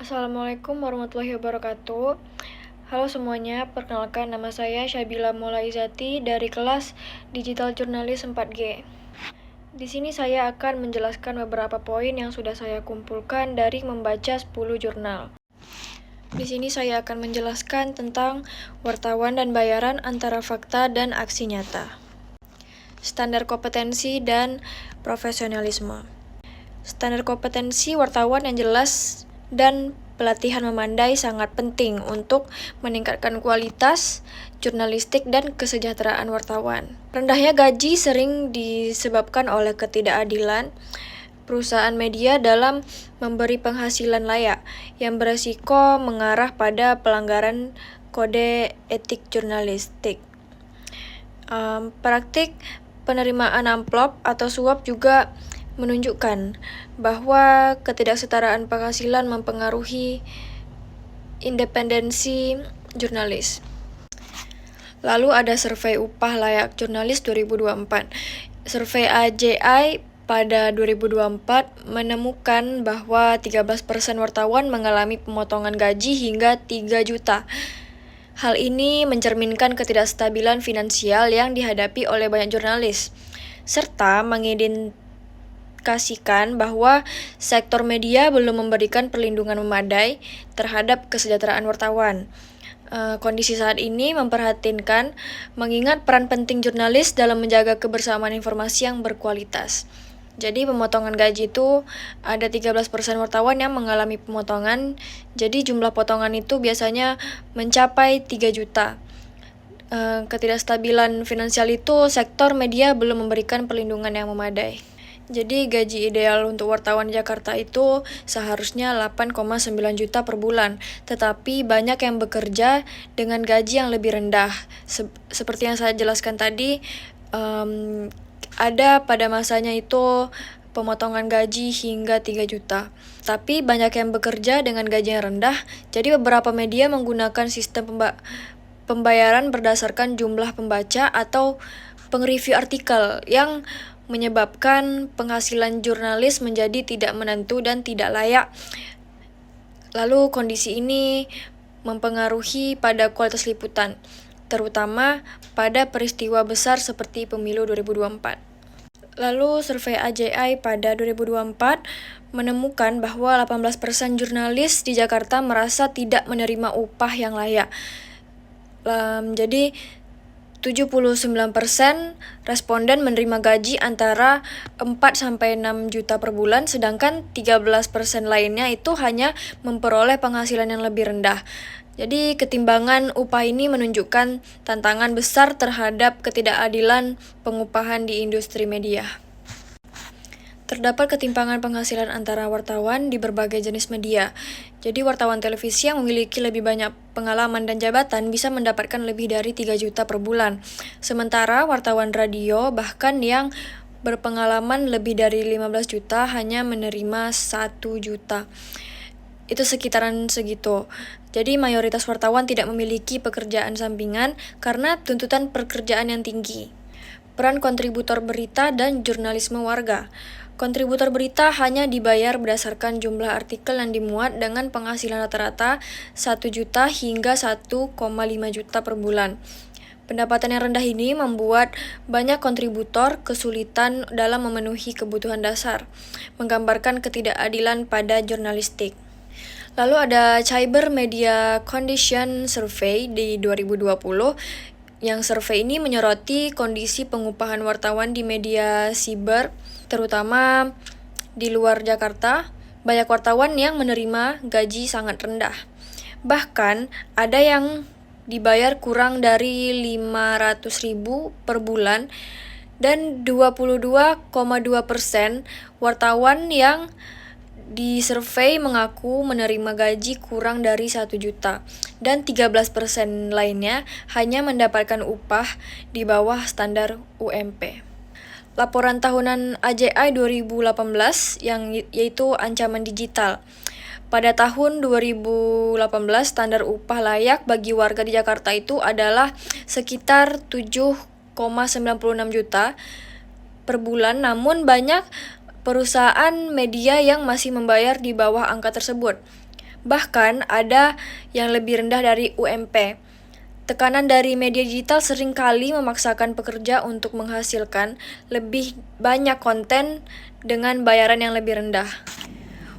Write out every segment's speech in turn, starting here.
Assalamualaikum warahmatullahi wabarakatuh. Halo semuanya, perkenalkan nama saya Syabila Mulaizati dari kelas Digital Jurnalis 4G. Di sini saya akan menjelaskan beberapa poin yang sudah saya kumpulkan dari membaca 10 jurnal. Di sini saya akan menjelaskan tentang wartawan dan bayaran antara fakta dan aksi nyata. Standar kompetensi dan profesionalisme. Standar kompetensi wartawan yang jelas dan pelatihan memandai sangat penting untuk meningkatkan kualitas jurnalistik dan kesejahteraan wartawan. Rendahnya gaji sering disebabkan oleh ketidakadilan perusahaan media dalam memberi penghasilan layak yang beresiko mengarah pada pelanggaran kode etik jurnalistik. Praktik penerimaan amplop atau suap juga menunjukkan bahwa ketidaksetaraan penghasilan mempengaruhi independensi jurnalis. Lalu ada survei upah layak jurnalis 2024. Survei AJI pada 2024 menemukan bahwa 13% wartawan mengalami pemotongan gaji hingga 3 juta. Hal ini mencerminkan ketidakstabilan finansial yang dihadapi oleh banyak jurnalis, serta mengindikasikan bahwa sektor media belum memberikan perlindungan memadai terhadap kesejahteraan wartawan. Kondisi saat ini memprihatinkan mengingat peran penting jurnalis dalam menjaga kebersamaan informasi yang berkualitas. Jadi pemotongan gaji itu ada 13% wartawan yang mengalami pemotongan. Jadi jumlah potongan itu biasanya mencapai 3 juta. Ketidakstabilan finansial itu sektor media belum memberikan perlindungan yang memadai. Jadi gaji ideal untuk wartawan Jakarta itu seharusnya 8,9 juta per bulan, tetapi banyak yang bekerja dengan gaji yang lebih rendah. Seperti yang saya jelaskan tadi, ada pada masanya itu pemotongan gaji hingga 3 juta. Tapi banyak yang bekerja dengan gaji yang rendah, jadi beberapa media menggunakan sistem pembayaran berdasarkan jumlah pembaca atau pengreview artikel yang menyebabkan penghasilan jurnalis menjadi tidak menentu dan tidak layak. Lalu kondisi ini mempengaruhi pada kualitas liputan, terutama pada peristiwa besar seperti pemilu 2024. Lalu survei AJI pada 2024 menemukan bahwa 18% jurnalis di Jakarta merasa tidak menerima upah yang layak. Jadi 79% responden menerima gaji antara 4-6 juta per bulan, sedangkan 13% lainnya itu hanya memperoleh penghasilan yang lebih rendah. Jadi ketimbangan upah ini menunjukkan tantangan besar terhadap ketidakadilan pengupahan di industri media. Terdapat ketimpangan penghasilan antara wartawan di berbagai jenis media. Jadi wartawan televisi yang memiliki lebih banyak pengalaman dan jabatan bisa mendapatkan lebih dari 3 juta per bulan. Sementara wartawan radio bahkan yang berpengalaman lebih dari 15 juta hanya menerima 1 juta. Itu sekitaran segitu. Jadi mayoritas wartawan tidak memiliki pekerjaan sampingan karena tuntutan pekerjaan yang tinggi. Peran kontributor berita dan jurnalisme warga. Kontributor berita hanya dibayar berdasarkan jumlah artikel yang dimuat dengan penghasilan rata-rata 1 juta hingga 1,5 juta per bulan. Pendapatan yang rendah ini membuat banyak kontributor kesulitan dalam memenuhi kebutuhan dasar, menggambarkan ketidakadilan pada jurnalistik. Lalu ada Cyber Media Condition Survey di 2020, yang survei ini menyoroti kondisi pengupahan wartawan di media siber, terutama di luar Jakarta. Banyak wartawan yang menerima gaji sangat rendah. Bahkan ada yang dibayar kurang dari 500.000 per bulan, dan 22,2% wartawan yang disurvei mengaku menerima gaji kurang dari 1 juta, dan 13% lainnya hanya mendapatkan upah di bawah standar UMP. Laporan tahunan AJI 2018 yaitu ancaman digital. Pada tahun 2018, standar upah layak bagi warga di Jakarta itu adalah sekitar 7,96 juta per bulan, namun banyak perusahaan media yang masih membayar di bawah angka tersebut. Bahkan ada yang lebih rendah dari UMP. Tekanan dari media digital seringkali memaksakan pekerja untuk menghasilkan lebih banyak konten dengan bayaran yang lebih rendah.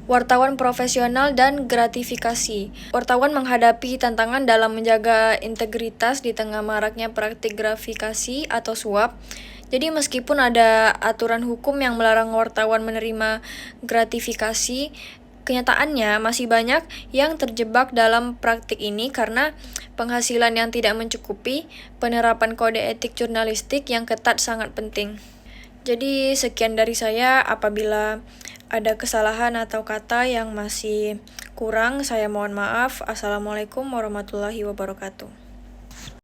Wartawan profesional dan gratifikasi. Wartawan menghadapi tantangan dalam menjaga integritas di tengah maraknya praktik gratifikasi atau suap. Jadi meskipun ada aturan hukum yang melarang wartawan menerima gratifikasi, kenyataannya masih banyak yang terjebak dalam praktik ini karena penghasilan yang tidak mencukupi. Penerapan kode etik jurnalistik yang ketat sangat penting. Jadi sekian dari saya. Apabila ada kesalahan atau kata yang masih kurang, saya mohon maaf. Assalamualaikum warahmatullahi wabarakatuh.